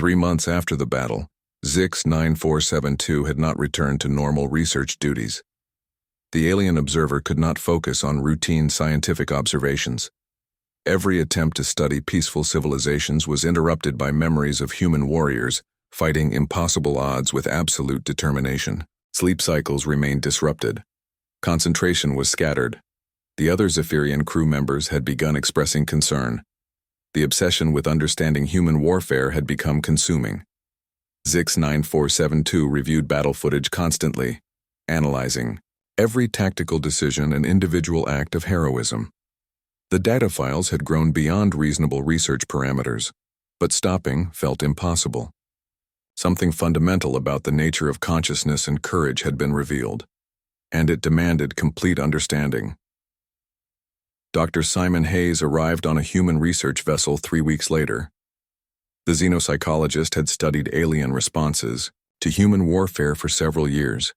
3 months after the battle, ZIX-9472 had not returned to normal research duties. The alien observer could not focus on routine scientific observations. Every attempt to study peaceful civilizations was interrupted by memories of human warriors fighting impossible odds with absolute determination. Sleep cycles remained disrupted. Concentration was scattered. The other Zephyrian crew members had begun expressing concern. The obsession with understanding human warfare had become consuming. ZIX-9472 reviewed battle footage constantly, analyzing every tactical decision and individual act of heroism. The data files had grown beyond reasonable research parameters, but stopping felt impossible. Something fundamental about the nature of consciousness and courage had been revealed, and it demanded complete understanding. Dr. Simon Hayes arrived on a human research vessel 3 weeks later. The xenopsychologist had studied alien responses to human warfare for several years.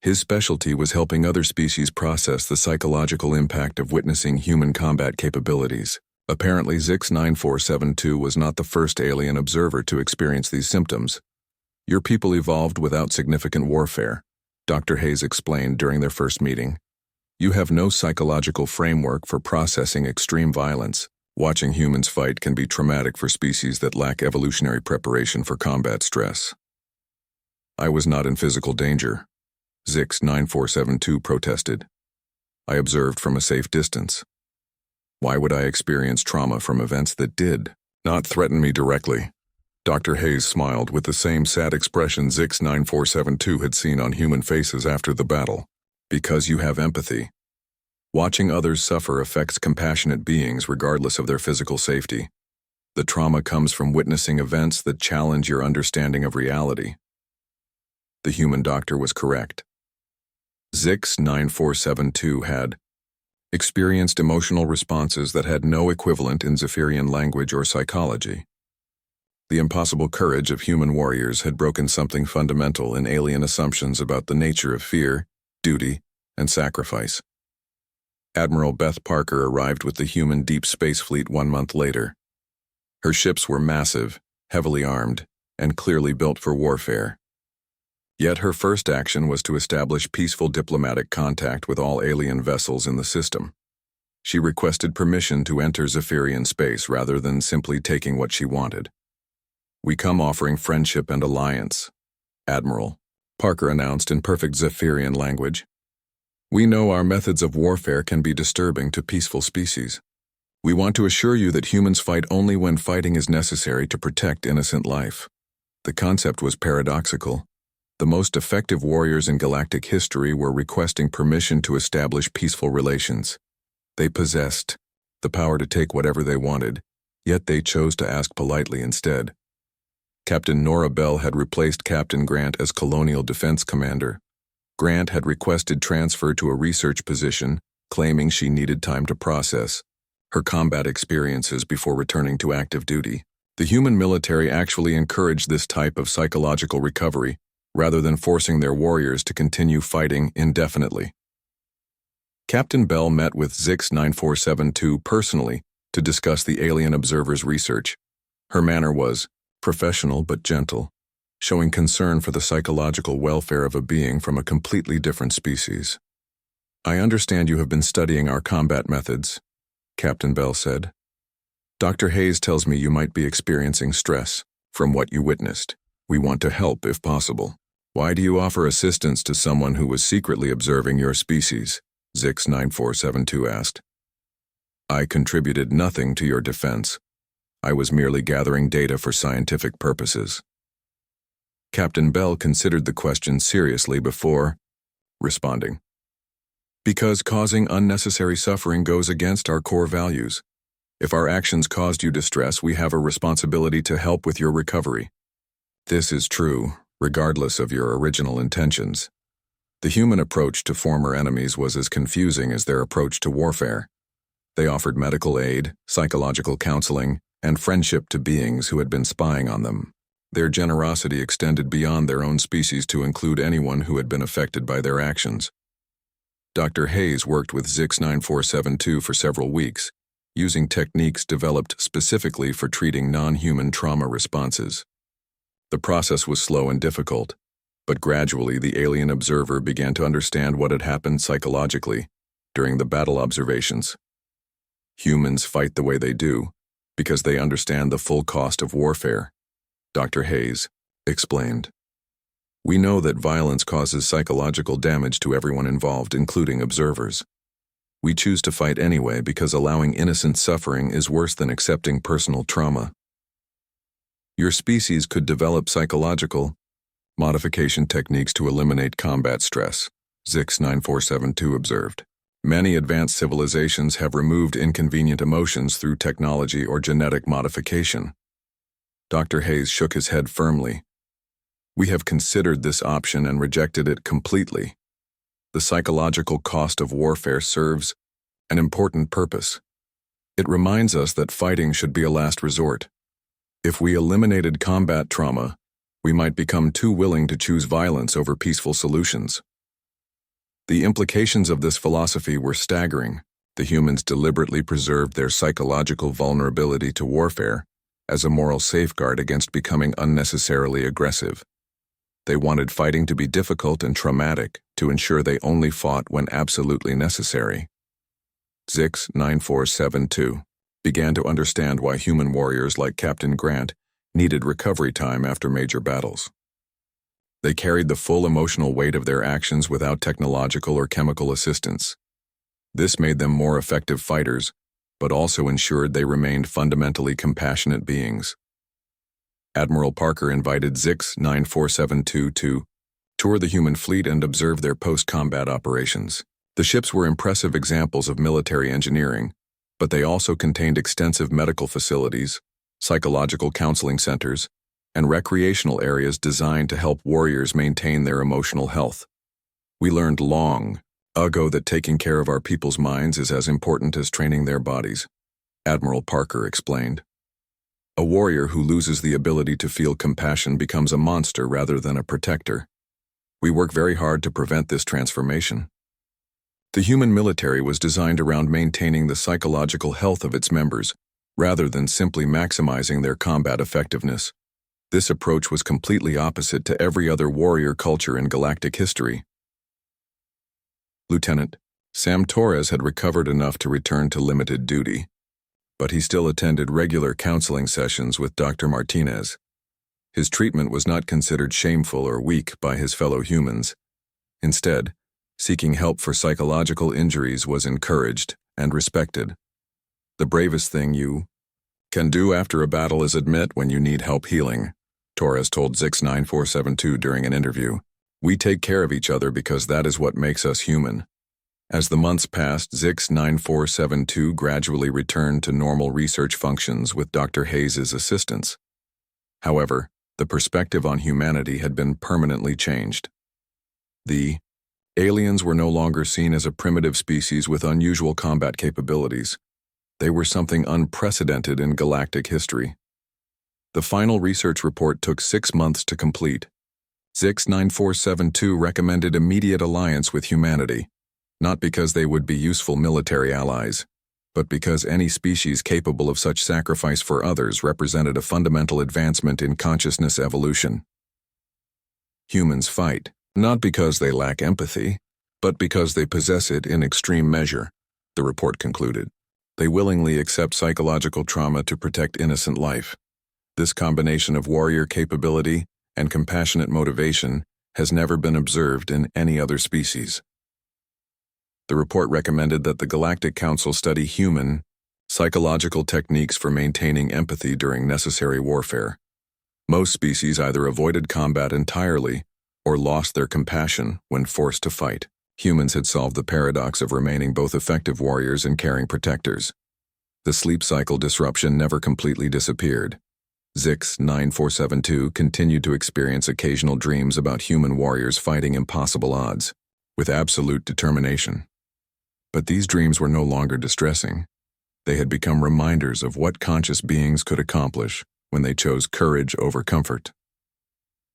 His specialty was helping other species process the psychological impact of witnessing human combat capabilities. Apparently, ZIX-9472 was not the first alien observer to experience these symptoms. Your people evolved without significant warfare, Dr. Hayes explained during their first meeting. You have no psychological framework for processing extreme violence. Watching humans fight can be traumatic for species that lack evolutionary preparation for combat stress. I was not in physical danger, ZIX-9472 protested. I observed from a safe distance. Why would I experience trauma from events that did not threaten me directly? Dr. Hayes smiled with the same sad expression ZIX-9472 had seen on human faces after the battle. Because you have empathy. Watching others suffer affects compassionate beings regardless of their physical safety. The trauma comes from witnessing events that challenge your understanding of reality. The human doctor was correct. ZIX-9472 had experienced emotional responses that had no equivalent in Zephyrian language or psychology. The impossible courage of human warriors had broken something fundamental in alien assumptions about the nature of fear, duty, and sacrifice. Admiral Beth Parker arrived with the human Deep Space Fleet 1 month later. Her ships were massive, heavily armed, and clearly built for warfare. Yet her first action was to establish peaceful diplomatic contact with all alien vessels in the system. She requested permission to enter Zephyrian space rather than simply taking what she wanted. We come offering friendship and alliance, Admiral Parker announced in perfect Zephyrian language. We know our methods of warfare can be disturbing to peaceful species. We want to assure you that humans fight only when fighting is necessary to protect innocent life. The concept was paradoxical. The most effective warriors in galactic history were requesting permission to establish peaceful relations. They possessed the power to take whatever they wanted, yet they chose to ask politely instead. Captain Nora Bell had replaced Captain Grant as Colonial Defense Commander. Grant had requested transfer to a research position, claiming she needed time to process her combat experiences before returning to active duty. The human military actually encouraged this type of psychological recovery, rather than forcing their warriors to continue fighting indefinitely. Captain Bell met with ZIX-9472 personally to discuss the alien observer's research. Her manner was professional but gentle, showing concern for the psychological welfare of a being from a completely different species. I understand you have been studying our combat methods, Captain Bell said. Dr. Hayes tells me you might be experiencing stress from what you witnessed. We want to help if possible. Why do you offer assistance to someone who was secretly observing your species? ZIX-9472 asked. I contributed nothing to your defense. I was merely gathering data for scientific purposes. Captain Bell considered the question seriously before responding. Because causing unnecessary suffering goes against our core values. If our actions caused you distress, we have a responsibility to help with your recovery. This is true, regardless of your original intentions. The human approach to former enemies was as confusing as their approach to warfare. They offered medical aid, psychological counseling, and friendship to beings who had been spying on them. Their generosity extended beyond their own species to include anyone who had been affected by their actions. Dr. Hayes worked with ZIX-9472 for several weeks, using techniques developed specifically for treating non-human trauma responses. The process was slow and difficult, but gradually the alien observer began to understand what had happened psychologically during the battle observations. Humans fight the way they do because they understand the full cost of warfare, Dr. Hayes explained. We know that violence causes psychological damage to everyone involved, including observers. We choose to fight anyway because allowing innocent suffering is worse than accepting personal trauma. Your species could develop psychological modification techniques to eliminate combat stress, Zix 9472 observed. Many advanced civilizations have removed inconvenient emotions through technology or genetic modification. Dr. Hayes shook his head firmly. We have considered this option and rejected it completely. The psychological cost of warfare serves an important purpose. It reminds us that fighting should be a last resort. If we eliminated combat trauma, we might become too willing to choose violence over peaceful solutions. The implications of this philosophy were staggering. The humans deliberately preserved their psychological vulnerability to warfare as a moral safeguard against becoming unnecessarily aggressive. They wanted fighting to be difficult and traumatic to ensure they only fought when absolutely necessary. Zix 9472 began to understand why human warriors like Captain Grant needed recovery time after major battles. They carried the full emotional weight of their actions without technological or chemical assistance. This made them more effective fighters, but also ensured they remained fundamentally compassionate beings. Admiral Parker invited Zix 9472 to tour the human fleet and observe their post-combat operations. The ships were impressive examples of military engineering, but they also contained extensive medical facilities, psychological counseling centers, and recreational areas designed to help warriors maintain their emotional health. We learned long ago that taking care of our people's minds is as important as training their bodies, Admiral Parker explained. A warrior who loses the ability to feel compassion becomes a monster rather than a protector. We work very hard to prevent this transformation. The human military was designed around maintaining the psychological health of its members, rather than simply maximizing their combat effectiveness. This approach was completely opposite to every other warrior culture in galactic history. Lieutenant Sam Torres had recovered enough to return to limited duty, but he still attended regular counseling sessions with Dr. Martinez. His treatment was not considered shameful or weak by his fellow humans. Instead, seeking help for psychological injuries was encouraged and respected. The bravest thing you can do after a battle is admit when you need help healing, Torres told Zix 9472 during an interview. We take care of each other because that is what makes us human. As the months passed, Zix 9472 gradually returned to normal research functions with Dr. Hayes' assistance. However, the perspective on humanity had been permanently changed. The aliens were no longer seen as a primitive species with unusual combat capabilities. They were something unprecedented in galactic history. The final research report took 6 months to complete. Zix 9472 recommended immediate alliance with humanity, not because they would be useful military allies, but because any species capable of such sacrifice for others represented a fundamental advancement in consciousness evolution. Humans fight, not because they lack empathy, but because they possess it in extreme measure, the report concluded. They willingly accept psychological trauma to protect innocent life. This combination of warrior capability and compassionate motivation has never been observed in any other species. The report recommended that the Galactic Council study human, psychological techniques for maintaining empathy during necessary warfare. Most species either avoided combat entirely or lost their compassion when forced to fight. Humans had solved the paradox of remaining both effective warriors and caring protectors. The sleep cycle disruption never completely disappeared. Zix 9472 continued to experience occasional dreams about human warriors fighting impossible odds, with absolute determination. But these dreams were no longer distressing. They had become reminders of what conscious beings could accomplish when they chose courage over comfort.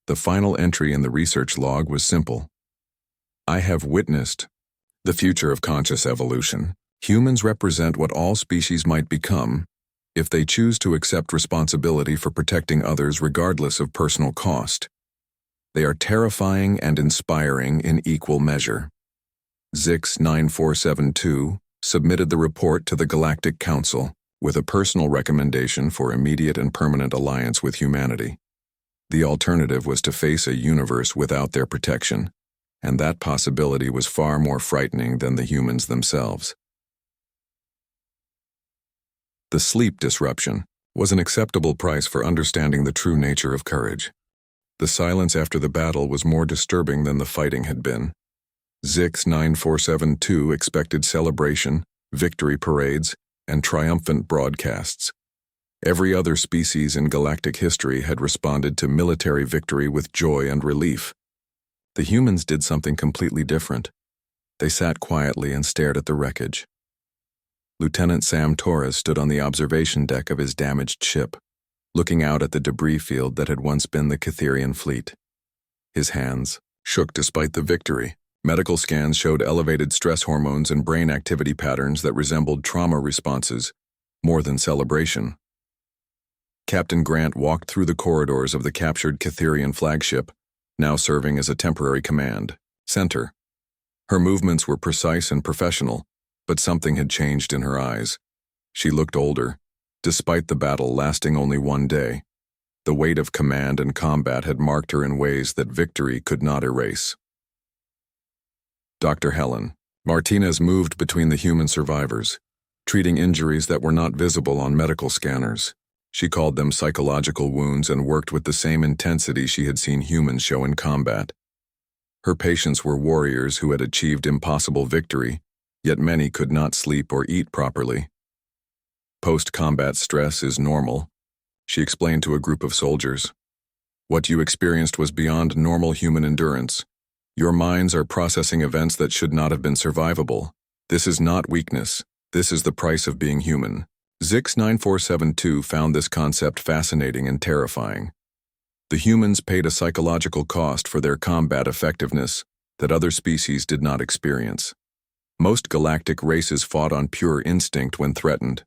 The final entry in the research log was simple. I have witnessed the future of conscious evolution. Humans represent what all species might become if they choose to accept responsibility for protecting others regardless of personal cost. They are terrifying and inspiring in equal measure. Zix 9472 submitted the report to the Galactic Council with a personal recommendation for immediate and permanent alliance with humanity. The alternative was to face a universe without their protection, and that possibility was far more frightening than the humans themselves. The sleep disruption was an acceptable price for understanding the true nature of courage. The silence after the battle was more disturbing than the fighting had been. Zix 9472 expected celebration, victory parades, and triumphant broadcasts. Every other species in galactic history had responded to military victory with joy and relief. The humans did something completely different. They sat quietly and stared at the wreckage. Lieutenant Sam Torres stood on the observation deck of his damaged ship, looking out at the debris field that had once been the Catherian fleet. His hands shook despite the victory. Medical scans showed elevated stress hormones and brain activity patterns that resembled trauma responses, more than celebration. Captain Grant walked through the corridors of the captured Catherian flagship, now serving as a temporary command center. Her movements were precise and professional, but something had changed in her eyes. She looked older, despite the battle lasting only one day. The weight of command and combat had marked her in ways that victory could not erase. Dr. Helen Martinez moved between the human survivors, treating injuries that were not visible on medical scanners. She called them psychological wounds and worked with the same intensity she had seen humans show in combat. Her patients were warriors who had achieved impossible victory, yet many could not sleep or eat properly. Post-combat stress is normal, she explained to a group of soldiers. What you experienced was beyond normal human endurance. Your minds are processing events that should not have been survivable. This is not weakness. This is the price of being human. Zix 9472 found this concept fascinating and terrifying. The humans paid a psychological cost for their combat effectiveness that other species did not experience. Most galactic races fought on pure instinct when threatened.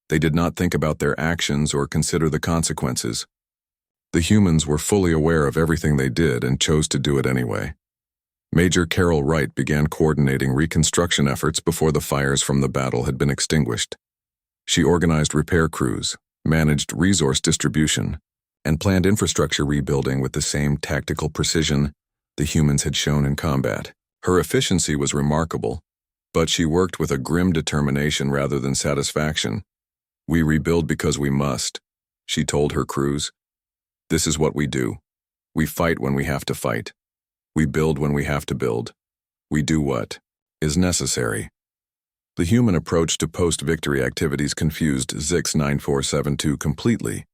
They did not think about their actions or consider the consequences. The humans were fully aware of everything they did and chose to do it anyway. Major Carol Wright began coordinating reconstruction efforts before the fires from the battle had been extinguished. She organized repair crews, managed resource distribution, and planned infrastructure rebuilding with the same tactical precision the humans had shown in combat. Her efficiency was remarkable, but she worked with a grim determination rather than satisfaction. We rebuild because we must, she told her crews. This is what we do. We fight when we have to fight. We build when we have to build. We do what is necessary. The human approach to post-victory activities confused Zix 9472 completely.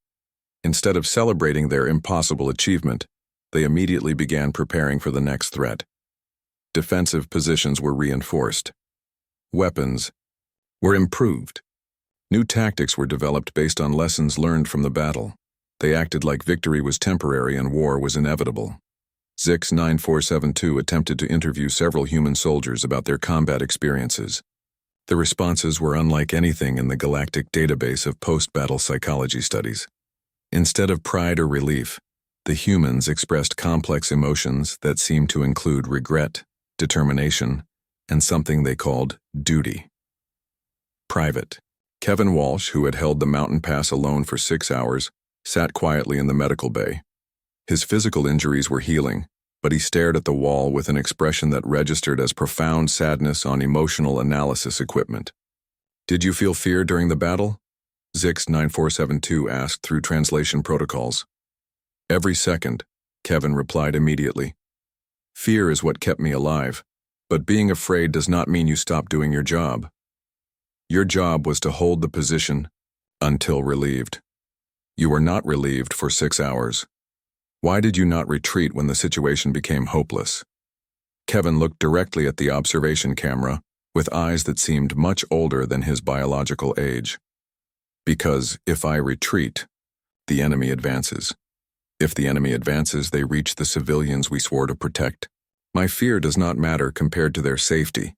Instead of celebrating their impossible achievement, they immediately began preparing for the next threat. Defensive positions were reinforced. Weapons were improved. New tactics were developed based on lessons learned from the battle. They acted like victory was temporary and war was inevitable. Zix 9472 attempted to interview several human soldiers about their combat experiences. The responses were unlike anything in the galactic database of post-battle psychology studies. Instead of pride or relief, the humans expressed complex emotions that seemed to include regret, determination, and something they called duty. Private Kevin Walsh, who had held the mountain pass alone for 6 hours, sat quietly in the medical bay. His physical injuries were healing, but he stared at the wall with an expression that registered as profound sadness on emotional analysis equipment. Did you feel fear during the battle? Zix 9472 asked through translation protocols. Every second, Kevin replied immediately. Fear is what kept me alive, but being afraid does not mean you stop doing your job. Your job was to hold the position until relieved. You were not relieved for 6 hours. Why did you not retreat when the situation became hopeless? Kevin looked directly at the observation camera with eyes that seemed much older than his biological age. Because if I retreat, the enemy advances. If the enemy advances, they reach the civilians we swore to protect. My fear does not matter compared to their safety.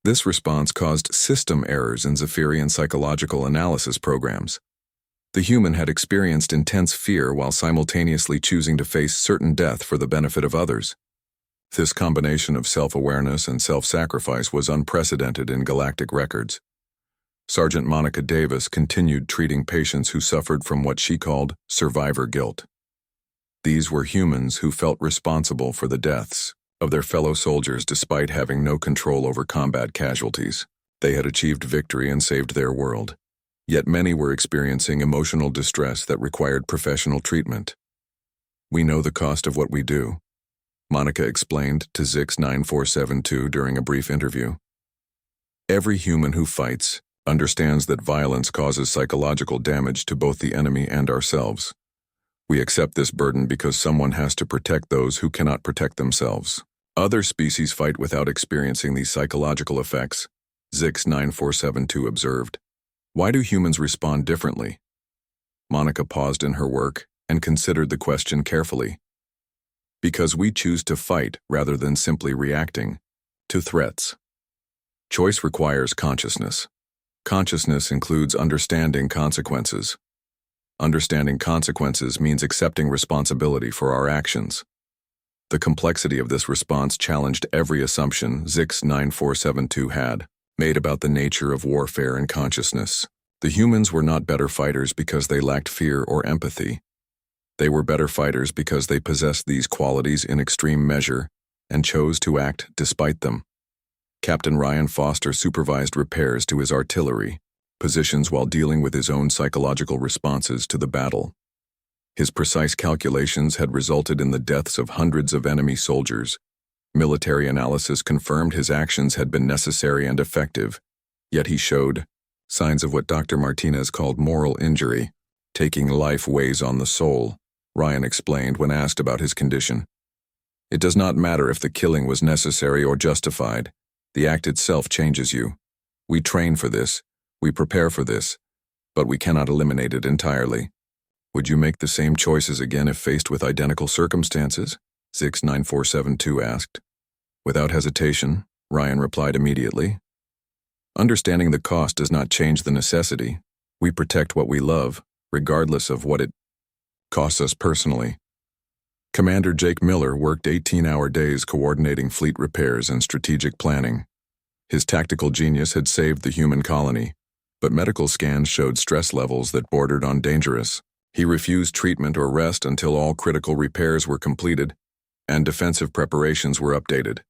This response caused system errors in Zephyrian psychological analysis programs. The human had experienced intense fear while simultaneously choosing to face certain death for the benefit of others. This combination of self-awareness and self-sacrifice was unprecedented in galactic records. Sergeant Monica Davis continued treating patients who suffered from what she called survivor guilt. These were humans who felt responsible for the deaths of their fellow soldiers despite having no control over combat casualties. They had achieved victory and saved their world. Yet many were experiencing emotional distress that required professional treatment. "We know the cost of what we do," Monica explained to Zix 9472 during a brief interview. "Every human who fights understands that violence causes psychological damage to both the enemy and ourselves. We accept this burden because someone has to protect those who cannot protect themselves. Other species fight without experiencing these psychological effects," Zix 9472 observed. "Why do humans respond differently?" Monica paused in her work and considered the question carefully. "Because we choose to fight rather than simply reacting to threats. Choice requires consciousness. Consciousness includes understanding consequences. Understanding consequences means accepting responsibility for our actions." The complexity of this response challenged every assumption Zix 9472 had made about the nature of warfare and consciousness. The humans were not better fighters because they lacked fear or empathy. They were better fighters because they possessed these qualities in extreme measure and chose to act despite them. Captain Ryan Foster supervised repairs to his artillery positions while dealing with his own psychological responses to the battle. His precise calculations had resulted in the deaths of hundreds of enemy soldiers. Military analysis confirmed his actions had been necessary and effective, yet he showed signs of what Dr. Martinez called moral injury. "Taking life weighs on the soul," Ryan explained when asked about his condition. "It does not matter if the killing was necessary or justified. The act itself changes you. We train for this, we prepare for this, but we cannot eliminate it entirely." "Would you make the same choices again if faced with identical circumstances?" Zix 9472 asked. Without hesitation, Ryan replied immediately. "Understanding the cost does not change the necessity. We protect what we love, regardless of what it costs us personally." Commander Jake Miller worked 18-hour days coordinating fleet repairs and strategic planning. His tactical genius had saved the human colony, but medical scans showed stress levels that bordered on dangerous. He refused treatment or rest until all critical repairs were completed and defensive preparations were updated.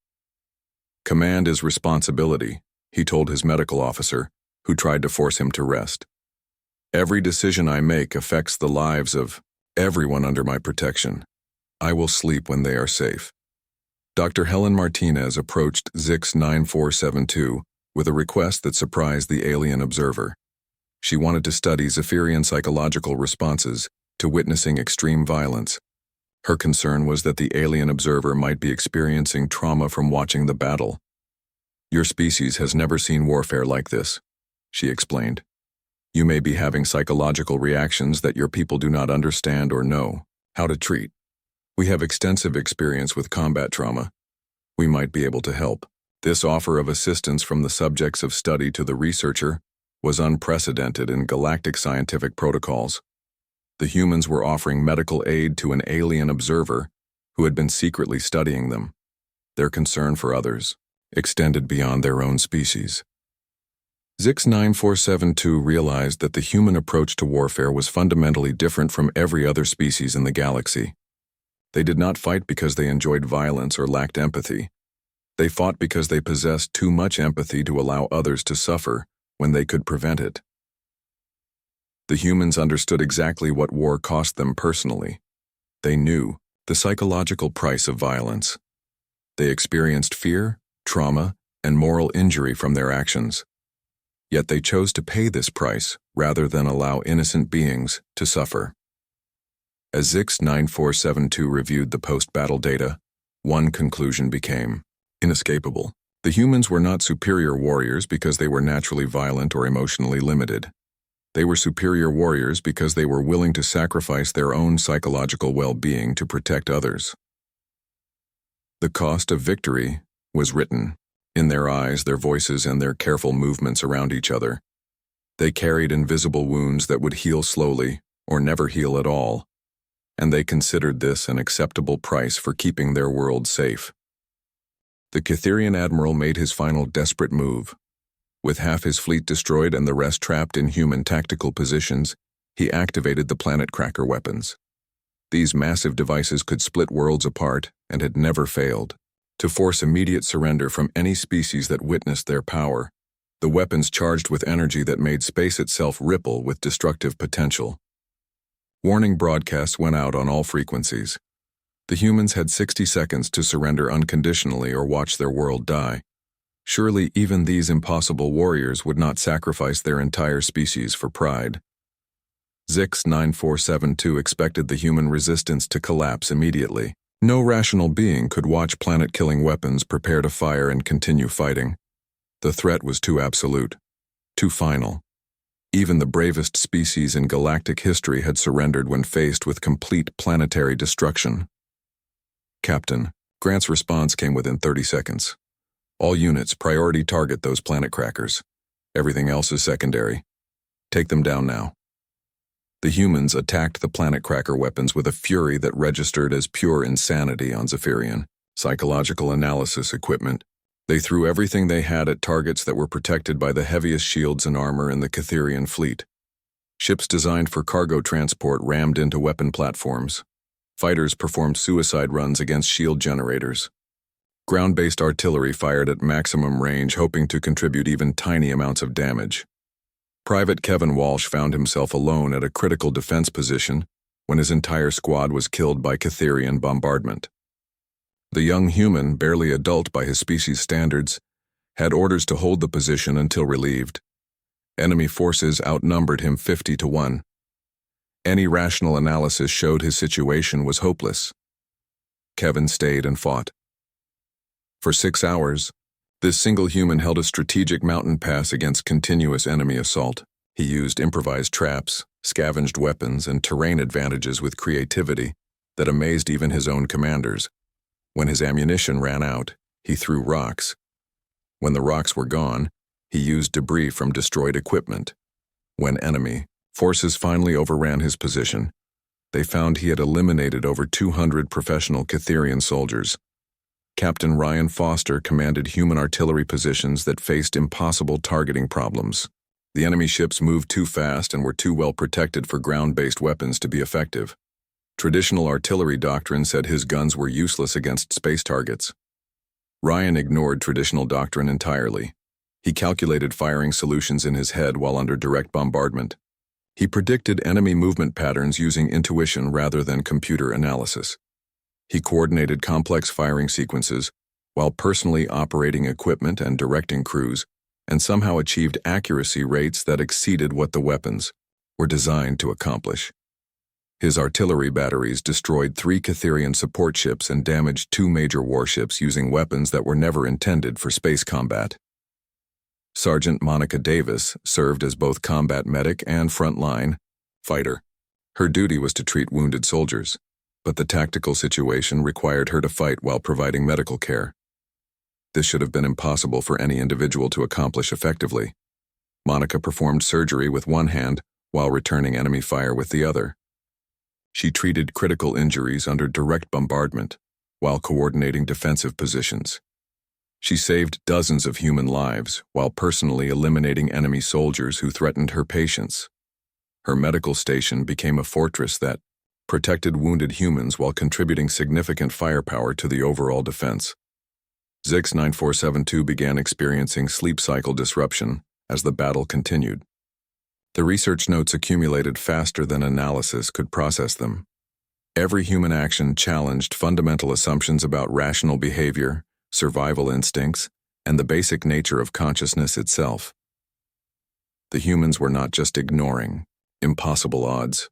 "Command is responsibility," he told his medical officer, who tried to force him to rest. "Every decision I make affects the lives of everyone under my protection. I will sleep when they are safe." Dr. Helen Martinez approached Zix 9472 with a request that surprised the alien observer. She wanted to study Zephyrian psychological responses to witnessing extreme violence. Her concern was that the alien observer might be experiencing trauma from watching the battle. "Your species has never seen warfare like this," she explained. "You may be having psychological reactions that your people do not understand or know how to treat. We have extensive experience with combat trauma. We might be able to help." This offer of assistance from the subjects of study to the researcher was unprecedented in galactic scientific protocols. The humans were offering medical aid to an alien observer who had been secretly studying them. Their concern for others extended beyond their own species. Zix 9472 realized that the human approach to warfare was fundamentally different from every other species in the galaxy. They did not fight because they enjoyed violence or lacked empathy. They fought because they possessed too much empathy to allow others to suffer when they could prevent it. The humans understood exactly what war cost them personally. They knew the psychological price of violence. They experienced fear, trauma, and moral injury from their actions. Yet they chose to pay this price rather than allow innocent beings to suffer. As Zix 9472 reviewed the post-battle data, one conclusion became inescapable. The humans were not superior warriors because they were naturally violent or emotionally limited. They were superior warriors because they were willing to sacrifice their own psychological well-being to protect others. The cost of victory was written In their eyes, their voices, and their careful movements around each other, they carried invisible wounds that would heal slowly or never heal at all, and they considered this an acceptable price for keeping their world safe. The Cytherian admiral made his final desperate move. With half his fleet destroyed and the rest trapped in human tactical positions, he activated the planet cracker weapons. These massive devices could split worlds apart and had never failed to force immediate surrender from any species that witnessed their power. The weapons charged with energy that made space itself ripple with destructive potential. Warning broadcasts went out on all frequencies. The humans had 60 seconds to surrender unconditionally or watch their world die. Surely even these impossible warriors would not sacrifice their entire species for pride. Zix 9472 expected the human resistance to collapse immediately. No rational being could watch planet-killing weapons prepare to fire and continue fighting. The threat was too absolute, too final. Even the bravest species in galactic history had surrendered when faced with complete planetary destruction. Captain, Grant's response came within 30 seconds. All units, priority target those planet crackers. Everything else is secondary. Take them down now. The humans attacked the planet cracker weapons with a fury that registered as pure insanity on Zephyrian. Psychological analysis equipment. They threw everything they had at targets that were protected by the heaviest shields and armor in the Cytherian fleet. Ships designed for cargo transport rammed into weapon platforms. Fighters performed suicide runs against shield generators. Ground-based artillery fired at maximum range, hoping to contribute even tiny amounts of damage. Private Kevin Walsh found himself alone at a critical defense position when his entire squad was killed by Cytherian bombardment. The young human, barely adult by his species standards, had orders to hold the position until relieved. Enemy forces outnumbered him 50-1. Any rational analysis showed his situation was hopeless. Kevin stayed and fought. For 6 hours, this single human held a strategic mountain pass against continuous enemy assault. He used improvised traps, scavenged weapons, and terrain advantages with creativity that amazed even his own commanders. When his ammunition ran out, he threw rocks. When the rocks were gone, he used debris from destroyed equipment. When enemy forces finally overran his position, they found he had eliminated over 200 professional Cytherian soldiers. Captain Ryan Foster commanded human artillery positions that faced impossible targeting problems. The enemy ships moved too fast and were too well protected for ground-based weapons to be effective. Traditional artillery doctrine said his guns were useless against space targets. Ryan ignored traditional doctrine entirely. He calculated firing solutions in his head while under direct bombardment. He predicted enemy movement patterns using intuition rather than computer analysis. He coordinated complex firing sequences while personally operating equipment and directing crews, and somehow achieved accuracy rates that exceeded what the weapons were designed to accomplish. His artillery batteries destroyed 3 Cytherian support ships and damaged 2 major warships using weapons that were never intended for space combat. Sergeant Monica Davis served as both combat medic and frontline fighter. Her duty was to treat wounded soldiers, but the tactical situation required her to fight while providing medical care. This should have been impossible for any individual to accomplish effectively. Monica performed surgery with one hand while returning enemy fire with the other. She treated critical injuries under direct bombardment while coordinating defensive positions. She saved dozens of human lives while personally eliminating enemy soldiers who threatened her patients. Her medical station became a fortress that protected wounded humans while contributing significant firepower to the overall defense. Zix 9472 began experiencing sleep cycle disruption as the battle continued. The research notes accumulated faster than analysis could process them. Every human action challenged fundamental assumptions about rational behavior, survival instincts, and the basic nature of consciousness itself. The humans were not just ignoring impossible odds.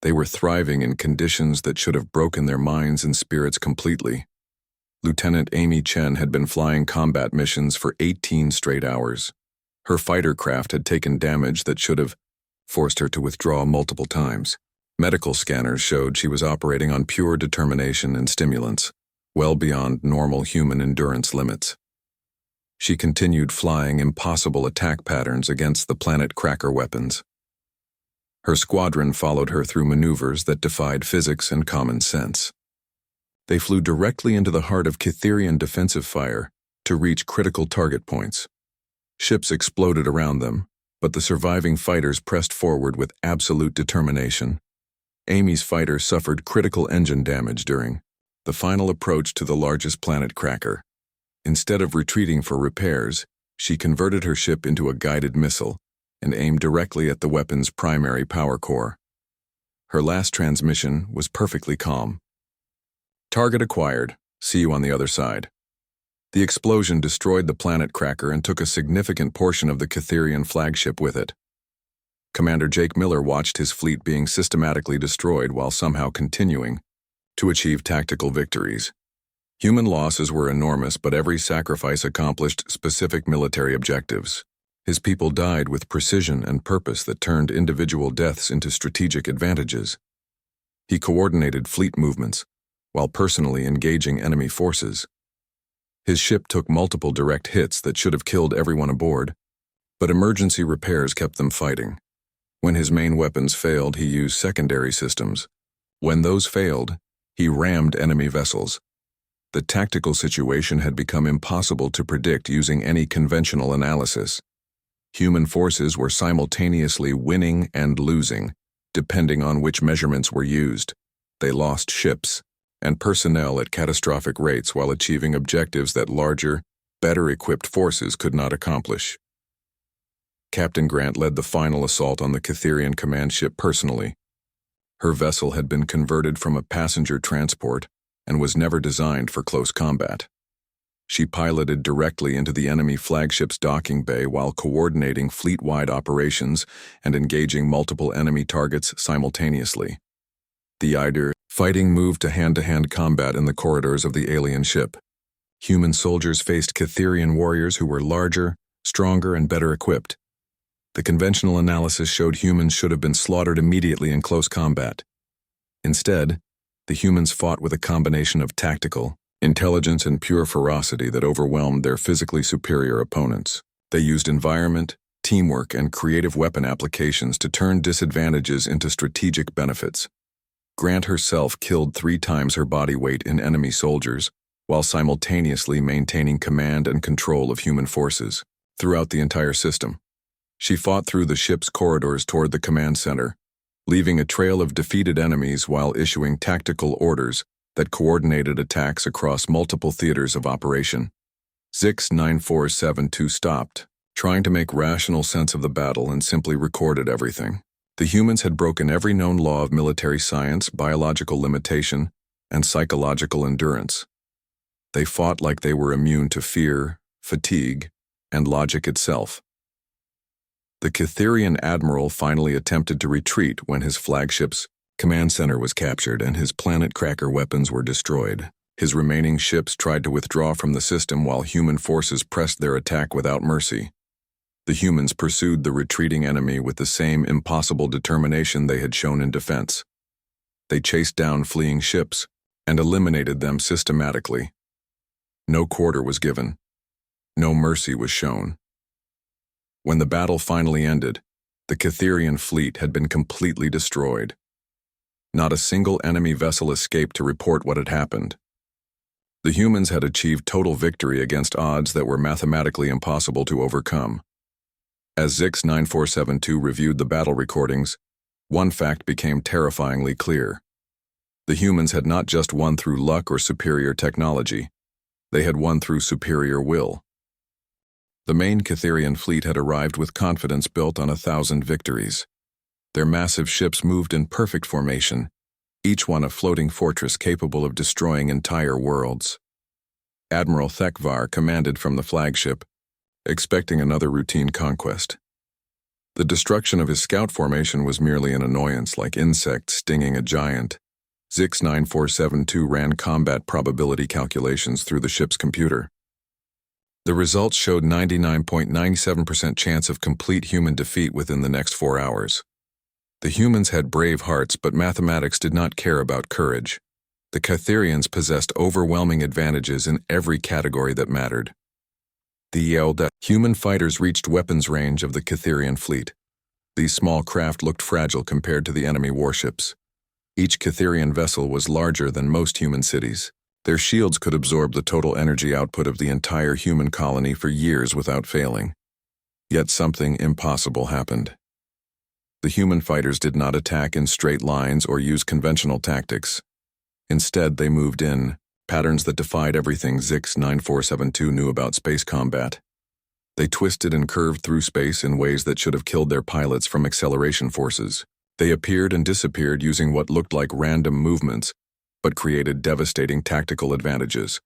They were thriving in conditions that should have broken their minds and spirits completely. Lieutenant Amy Chen had been flying combat missions for 18 straight hours. Her fighter craft had taken damage that should have forced her to withdraw multiple times. Medical scanners showed she was operating on pure determination and stimulants, well beyond normal human endurance limits. She continued flying impossible attack patterns against the planet cracker weapons. Her squadron followed her through maneuvers that defied physics and common sense. They flew directly into the heart of Cytherian defensive fire to reach critical target points. Ships exploded around them, but the surviving fighters pressed forward with absolute determination. Amy's fighter suffered critical engine damage during the final approach to the largest planet cracker. Instead of retreating for repairs, she converted her ship into a guided missile and aimed directly at the weapon's primary power core. Her last transmission was perfectly calm. Target acquired. See you on the other side. The explosion destroyed the planet cracker and took a significant portion of the Cytherian flagship with it. Commander Jake Miller watched his fleet being systematically destroyed while somehow continuing to achieve tactical victories. Human losses were enormous, but every sacrifice accomplished specific military objectives. His people died with precision and purpose that turned individual deaths into strategic advantages. He coordinated fleet movements while personally engaging enemy forces. His ship took multiple direct hits that should have killed everyone aboard, but emergency repairs kept them fighting. When his main weapons failed, he used secondary systems. When those failed, he rammed enemy vessels. The tactical situation had become impossible to predict using any conventional analysis. Human forces were simultaneously winning and losing, depending on which measurements were used. They lost ships and personnel at catastrophic rates while achieving objectives that larger, better-equipped forces could not accomplish. Captain Grant led the final assault on the Cytherian command ship personally. Her vessel had been converted from a passenger transport and was never designed for close combat. She piloted directly into the enemy flagship's docking bay while coordinating fleet-wide operations and engaging multiple enemy targets simultaneously. The fighting moved to hand-to-hand combat in the corridors of the alien ship. Human soldiers faced Cytherian warriors who were larger, stronger, and better equipped. The conventional analysis showed humans should have been slaughtered immediately in close combat. Instead, the humans fought with a combination of tactical, intelligence, and pure ferocity that overwhelmed their physically superior opponents. They used environment, teamwork, and creative weapon applications to turn disadvantages into strategic benefits. Grant herself killed 3 times her body weight in enemy soldiers, while simultaneously maintaining command and control of human forces throughout the entire system. She fought through the ship's corridors toward the command center, leaving a trail of defeated enemies while issuing tactical orders that coordinated attacks across multiple theaters of operation. Zix-9472 stopped, trying to make rational sense of the battle, and simply recorded everything. The humans had broken every known law of military science, biological limitation, and psychological endurance. They fought like they were immune to fear, fatigue, and logic itself. The Cytherian admiral finally attempted to retreat when his flagship's command center was captured and his planet cracker weapons were destroyed. His remaining ships tried to withdraw from the system while human forces pressed their attack without mercy. The humans pursued the retreating enemy with the same impossible determination they had shown in defense. They chased down fleeing ships and eliminated them systematically. No quarter was given. No mercy was shown. When the battle finally ended, the Cytherian fleet had been completely destroyed. Not a single enemy vessel escaped to report what had happened. The humans had achieved total victory against odds that were mathematically impossible to overcome. As Zix-9472 reviewed the battle recordings, one fact became terrifyingly clear. The humans had not just won through luck or superior technology. They had won through superior will. The main Cytherian fleet had arrived with confidence built on 1,000 victories. Their massive ships moved in perfect formation, each one a floating fortress capable of destroying entire worlds. Admiral Thekvar commanded from the flagship, expecting another routine conquest. The destruction of his scout formation was merely an annoyance, like insects stinging a giant. Zix-9472 ran combat probability calculations through the ship's computer. The results showed 99.97% chance of complete human defeat within the next 4 hours. The humans had brave hearts, but mathematics did not care about courage. The Cytherians possessed overwhelming advantages in every category that mattered. They yelled that human fighters reached weapons range of the Catherian fleet. These small craft looked fragile compared to the enemy warships. Each Catherian vessel was larger than most human cities. Their shields could absorb the total energy output of the entire human colony for years without failing. Yet something impossible happened. The human fighters did not attack in straight lines or use conventional tactics. Instead, they moved in patterns that defied everything Zix 9472 knew about space combat. They twisted and curved through space in ways that should have killed their pilots from acceleration forces. They appeared and disappeared using what looked like random movements, but created devastating tactical advantages.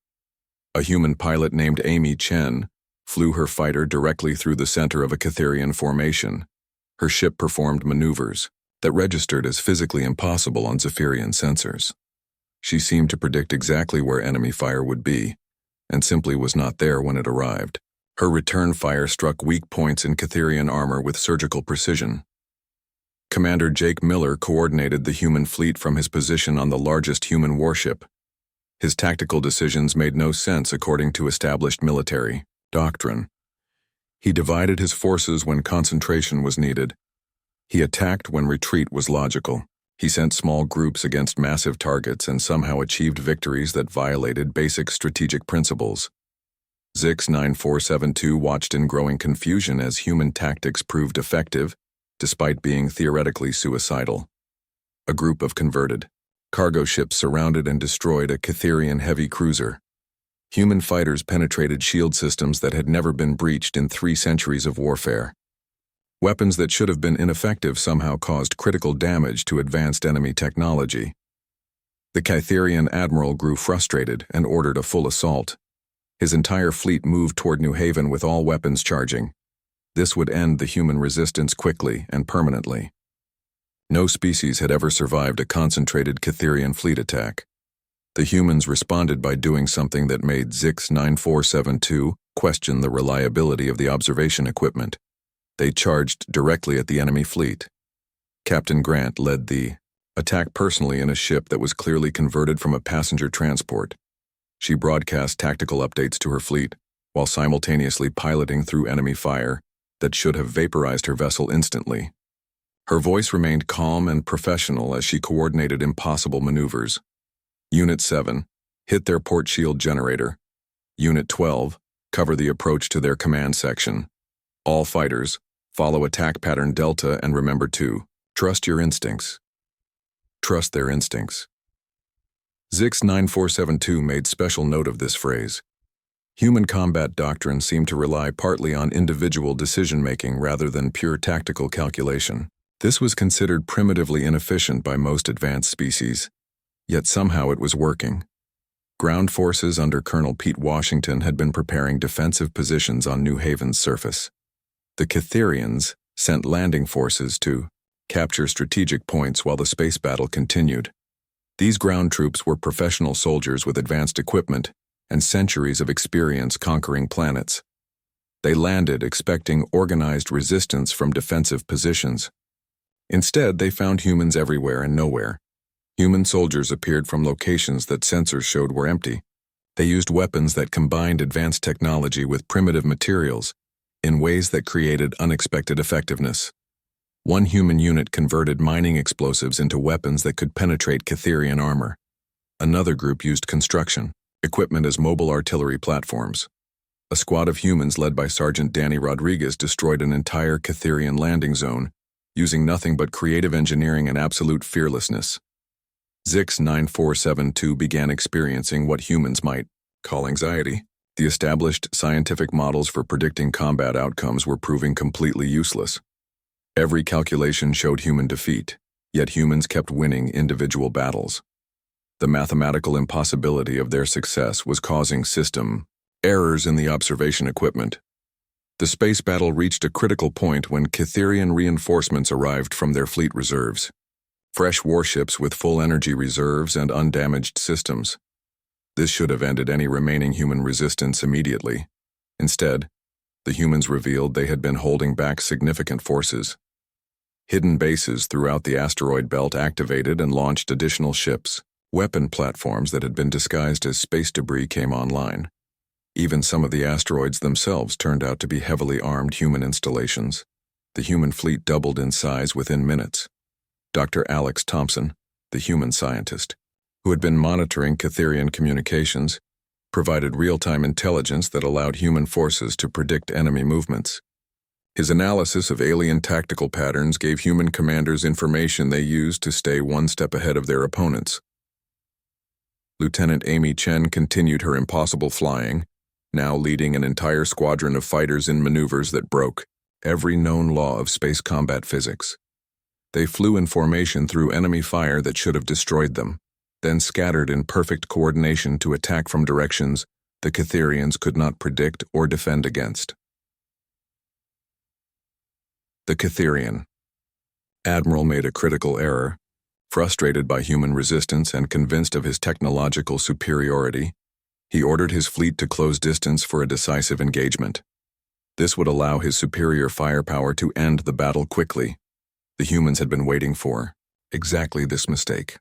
A human pilot named Amy Chen flew her fighter directly through the center of a Catherian formation. Her ship performed maneuvers that registered as physically impossible on Zephyrian sensors. She seemed to predict exactly where enemy fire would be, and simply was not there when it arrived. Her return fire struck weak points in Catherian armor with surgical precision. Commander Jake Miller coordinated the human fleet from his position on the largest human warship. His tactical decisions made no sense according to established military doctrine. He divided his forces when concentration was needed. He attacked when retreat was logical. He sent small groups against massive targets and somehow achieved victories that violated basic strategic principles. Zix 9472 watched in growing confusion as human tactics proved effective, despite being theoretically suicidal. A group of converted cargo ships surrounded and destroyed a Catherian heavy cruiser. Human fighters penetrated shield systems that had never been breached in 3 centuries of warfare. Weapons that should have been ineffective somehow caused critical damage to advanced enemy technology. The Catherian admiral grew frustrated and ordered a full assault. His entire fleet moved toward New Haven with all weapons charging. This would end the human resistance quickly and permanently. No species had ever survived a concentrated Catherian fleet attack. The humans responded by doing something that made Zix 9472 question the reliability of the observation equipment. They charged directly at the enemy fleet. Captain Grant led the attack personally in a ship that was clearly converted from a passenger transport. She broadcast tactical updates to her fleet, while simultaneously piloting through enemy fire that should have vaporized her vessel instantly. Her voice remained calm and professional as she coordinated impossible maneuvers. Unit 7, hit their port shield generator. Unit 12, cover the approach to their command section. All fighters, follow attack pattern Delta and remember to trust your instincts. Trust their instincts. Zix 9472 made special note of this phrase. Human combat doctrine seemed to rely partly on individual decision-making rather than pure tactical calculation. This was considered primitively inefficient by most advanced species, yet somehow it was working. Ground forces under Colonel Pete Washington had been preparing defensive positions on New Haven's surface. The Catherians sent landing forces to capture strategic points while the space battle continued. These ground troops were professional soldiers with advanced equipment and centuries of experience conquering planets. They landed expecting organized resistance from defensive positions. Instead, they found humans everywhere and nowhere. Human soldiers appeared from locations that sensors showed were empty. They used weapons that combined advanced technology with primitive materials in ways that created unexpected effectiveness. One human unit converted mining explosives into weapons that could penetrate Catherian armor. Another group used construction equipment as mobile artillery platforms. A squad of humans led by Sergeant Danny Rodriguez destroyed an entire Catherian landing zone, using nothing but creative engineering and absolute fearlessness. Zix 9472 began experiencing what humans might call anxiety. The established scientific models for predicting combat outcomes were proving completely useless. Every calculation showed human defeat, yet humans kept winning individual battles. The mathematical impossibility of their success was causing system errors in the observation equipment. The space battle reached a critical point when Catherian reinforcements arrived from their fleet reserves. Fresh warships with full energy reserves and undamaged systems. This should have ended any remaining human resistance immediately. Instead, the humans revealed they had been holding back significant forces. Hidden bases throughout the asteroid belt activated and launched additional ships. Weapon platforms that had been disguised as space debris came online. Even some of the asteroids themselves turned out to be heavily armed human installations. The human fleet doubled in size within minutes. Dr. Alex Thompson, the human scientist, who had been monitoring Catherian communications, provided real-time intelligence that allowed human forces to predict enemy movements. His analysis of alien tactical patterns gave human commanders information they used to stay one step ahead of their opponents. Lieutenant Amy Chen continued her impossible flying, now leading an entire squadron of fighters in maneuvers that broke every known law of space combat physics. They flew in formation through enemy fire that should have destroyed them, then scattered in perfect coordination to attack from directions the Catherians could not predict or defend against. The Catherian Admiral made a critical error. Frustrated by human resistance and convinced of his technological superiority, he ordered his fleet to close distance for a decisive engagement. This would allow his superior firepower to end the battle quickly. The humans had been waiting for exactly this mistake.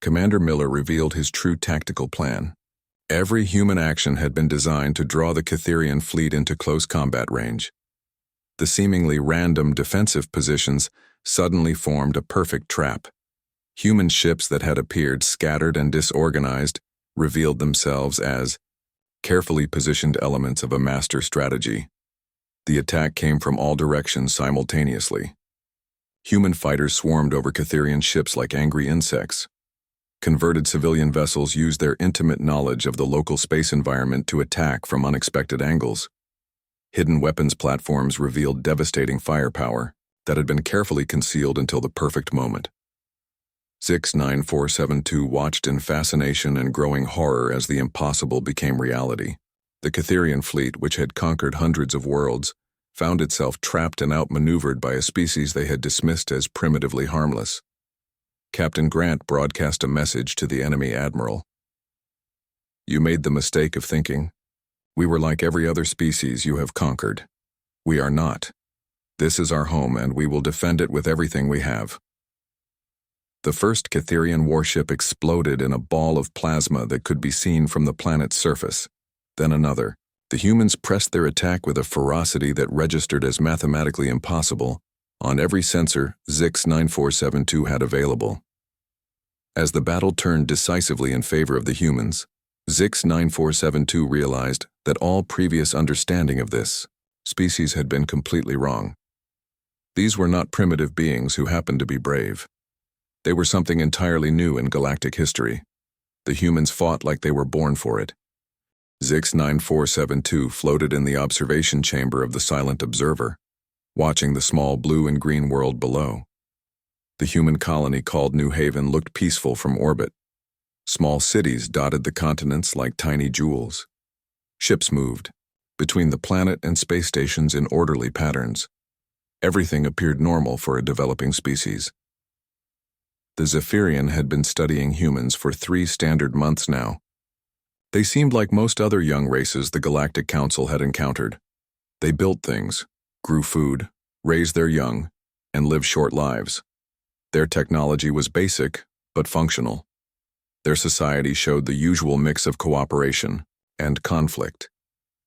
Commander Miller revealed his true tactical plan. Every human action had been designed to draw the Catherian fleet into close combat range. The seemingly random defensive positions suddenly formed a perfect trap. Human ships that had appeared scattered and disorganized revealed themselves as carefully positioned elements of a master strategy. The attack came from all directions simultaneously. Human fighters swarmed over Catherian ships like angry insects. Converted civilian vessels used their intimate knowledge of the local space environment to attack from unexpected angles. Hidden weapons platforms revealed devastating firepower that had been carefully concealed until the perfect moment. Zix-9472 watched in fascination and growing horror as the impossible became reality. The Catherian fleet, which had conquered hundreds of worlds, found itself trapped and outmaneuvered by a species they had dismissed as primitively harmless. Captain Grant broadcast a message to the enemy admiral. "You made the mistake of thinking we were like every other species you have conquered. We are not. This is our home, and we will defend it with everything we have." The first Catherian warship exploded in a ball of plasma that could be seen from the planet's surface. Then another. The humans pressed their attack with a ferocity that registered as mathematically impossible on every sensor Zix-9472 had available. As the battle turned decisively in favor of the humans, Zix-9472 realized that all previous understanding of this species had been completely wrong. These were not primitive beings who happened to be brave. They were something entirely new in galactic history. The humans fought like they were born for it. Zix-9472 floated in the observation chamber of the Silent Observer, watching the small blue and green world below. The human colony called New Haven looked peaceful from orbit. Small cities dotted the continents like tiny jewels. Ships moved between the planet and space stations in orderly patterns. Everything appeared normal for a developing species. The Zephyrian had been studying humans for 3 standard months now. They seemed like most other young races the Galactic Council had encountered. They built things, grew food, raised their young, and lived short lives. Their technology was basic, but functional. Their society showed the usual mix of cooperation and conflict.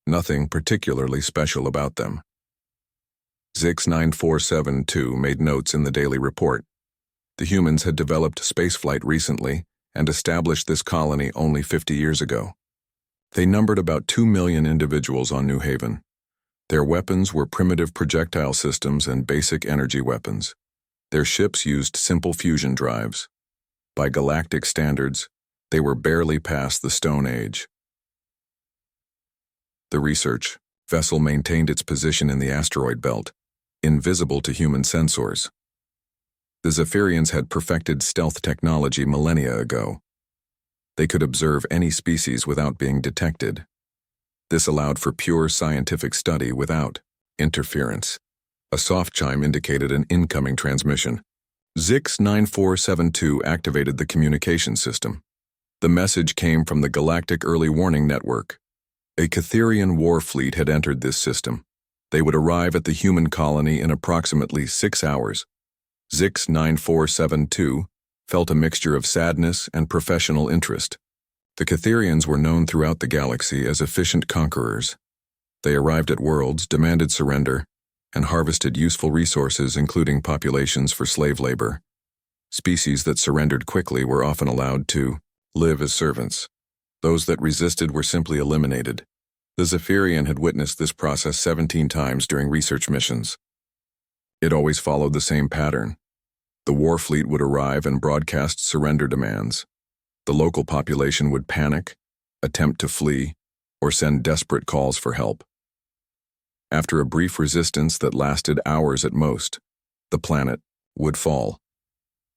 Nothing particularly special about them. Zix-9472 made notes in the daily report. The humans had developed spaceflight recently and established this colony only 50 years ago. They numbered about 2 million individuals on New Haven. Their weapons were primitive projectile systems and basic energy weapons. Their ships used simple fusion drives. By galactic standards, they were barely past the Stone Age. The research vessel maintained its position in the asteroid belt, invisible to human sensors. The Zephyrians had perfected stealth technology millennia ago. They could observe any species without being detected. This allowed for pure scientific study without interference. A soft chime indicated an incoming transmission. Zix-9472 activated the communication system. The message came from the Galactic Early Warning Network. A Catherian war fleet had entered this system. They would arrive at the human colony in approximately 6 hours. Zix-9472 felt a mixture of sadness and professional interest. The Catherians were known throughout the galaxy as efficient conquerors. They arrived at worlds, demanded surrender, and harvested useful resources including populations for slave labor. Species that surrendered quickly were often allowed to live as servants. Those that resisted were simply eliminated. The Zephyrian had witnessed this process 17 times during research missions. It always followed the same pattern. The war fleet would arrive and broadcast surrender demands. The local population would panic, attempt to flee, or send desperate calls for help. After a brief resistance that lasted hours at most, the planet would fall.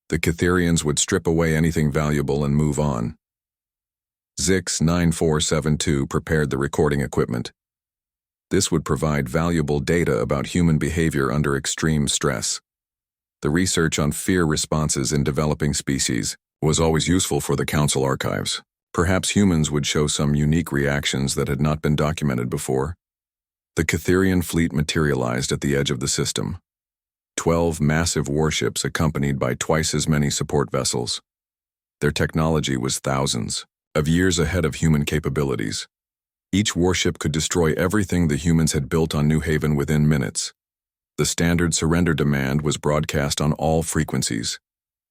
The Catherians would strip away anything valuable and move on. Zix 9472 prepared the recording equipment. This would provide valuable data about human behavior under extreme stress. The research on fear responses in developing species was always useful for the Council archives. Perhaps humans would show some unique reactions that had not been documented before. The Catherian fleet materialized at the edge of the system. 12 massive warships accompanied by twice as many support vessels. Their technology was thousands of years ahead of human capabilities. Each warship could destroy everything the humans had built on New Haven within minutes. The standard surrender demand was broadcast on all frequencies.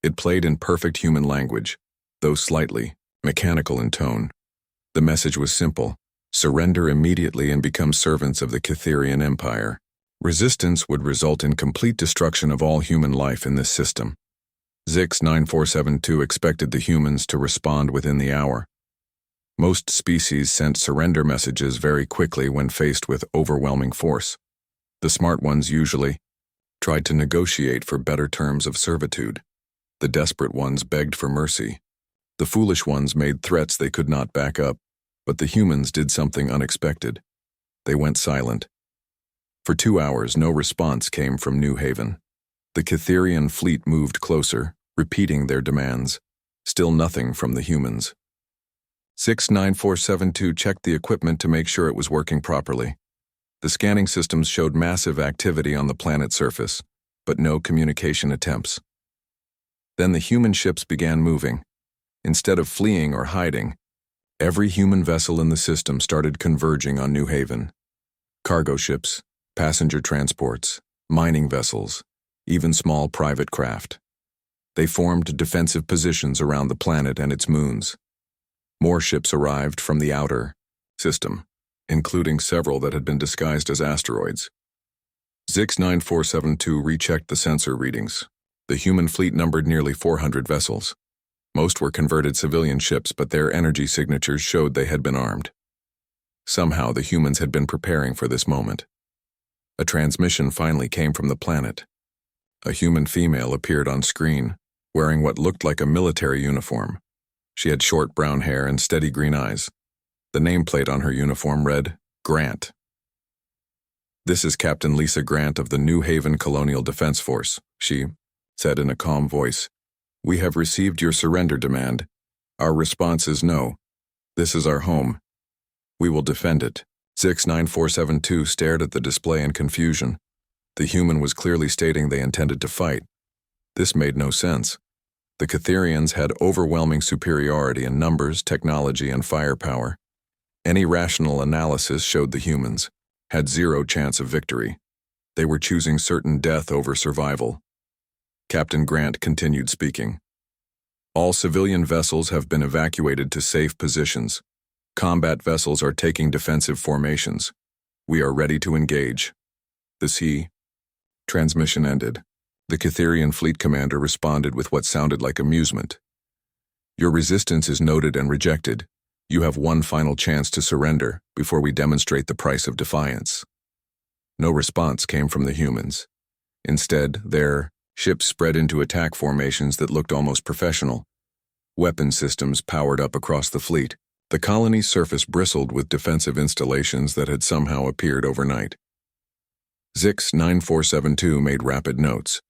It played in perfect human language, though slightly mechanical in tone. The message was simple: surrender immediately and become servants of the Catherian Empire. Resistance would result in complete destruction of all human life in this system. Zix 9472 expected the humans to respond within the hour. Most species sent surrender messages very quickly when faced with overwhelming force. The smart ones usually tried to negotiate for better terms of servitude. The desperate ones begged for mercy. The foolish ones made threats they could not back up, but the humans did something unexpected. They went silent. For 2 hours, no response came from New Haven. The Catherian fleet moved closer, repeating their demands. Still nothing from the humans. 69472 checked the equipment to make sure it was working properly. The scanning systems showed massive activity on the planet's surface, but no communication attempts. Then the human ships began moving. Instead of fleeing or hiding, every human vessel in the system started converging on New Haven. Cargo ships, passenger transports, mining vessels, even small private craft. They formed defensive positions around the planet and its moons. More ships arrived from the outer system, including several that had been disguised as asteroids. Zix 9472 rechecked the sensor readings. The human fleet numbered nearly 400 vessels. Most were converted civilian ships, but their energy signatures showed they had been armed. Somehow the humans had been preparing for this moment. A transmission finally came from the planet. A human female appeared on screen, wearing what looked like a military uniform. She had short brown hair and steady green eyes. The nameplate on her uniform read, Grant. "This is Captain Lisa Grant of the New Haven Colonial Defense Force," she said in a calm voice. "We have received your surrender demand. Our response is no. This is our home. We will defend it." 69472 stared at the display in confusion. The human was clearly stating they intended to fight. This made no sense. The Catherians had overwhelming superiority in numbers, technology, and firepower. Any rational analysis showed the humans had zero chance of victory. They were choosing certain death over survival. Captain Grant continued speaking. "All civilian vessels have been evacuated to safe positions. Combat vessels are taking defensive formations. We are ready to engage." The sea transmission ended. The Catherian fleet commander responded with what sounded like amusement. "Your resistance is noted and rejected. You have one final chance to surrender before we demonstrate the price of defiance." No response came from the humans. Instead, their ships spread into attack formations that looked almost professional. Weapon systems powered up across the fleet. The colony's surface bristled with defensive installations that had somehow appeared overnight. Zix 9472 made rapid notes.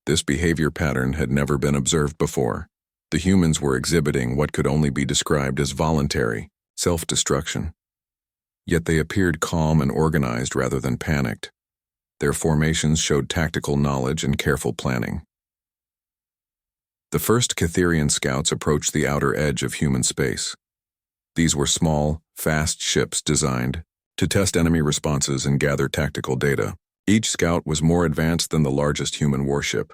This behavior pattern had never been observed before. The humans were exhibiting what could only be described as voluntary self-destruction. Yet they appeared calm and organized rather than panicked. Their formations showed tactical knowledge and careful planning. The first Catherian scouts approached the outer edge of human space. These were small, fast ships designed to test enemy responses and gather tactical data. Each scout was more advanced than the largest human warship.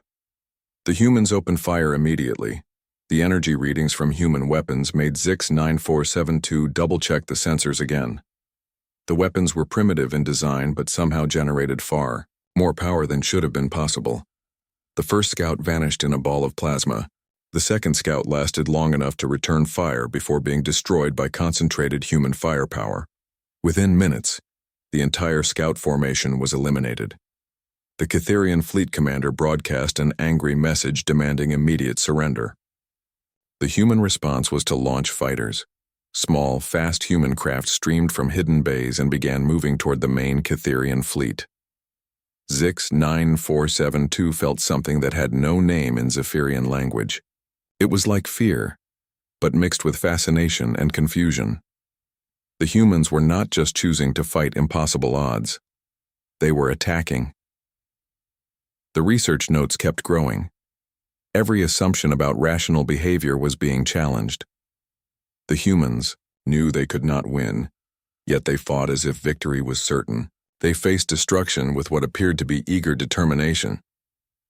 The humans opened fire immediately. The energy readings from human weapons made ZIX-9472 double-check the sensors again. The weapons were primitive in design but somehow generated far more power than should have been possible. The first scout vanished in a ball of plasma. The second scout lasted long enough to return fire before being destroyed by concentrated human firepower. Within minutes, the entire scout formation was eliminated. The Catherian fleet commander broadcast an angry message demanding immediate surrender. The human response was to launch fighters. Small, fast human craft streamed from hidden bays and began moving toward the main Catherian fleet. ZIX-9472 felt something that had no name in Zephyrian language. It was like fear, but mixed with fascination and confusion. The humans were not just choosing to fight impossible odds. They were attacking. The research notes kept growing. Every assumption about rational behavior was being challenged. The humans knew they could not win, yet they fought as if victory was certain. They faced destruction with what appeared to be eager determination.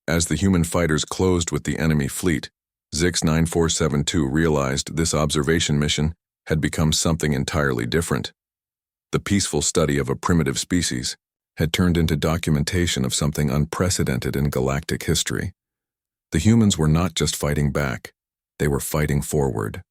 As the human fighters closed with the enemy fleet, ZIX-9472 realized this observation mission had become something entirely different. The peaceful study of a primitive species had turned into documentation of something unprecedented in galactic history. The humans were not just fighting back, they were fighting forward.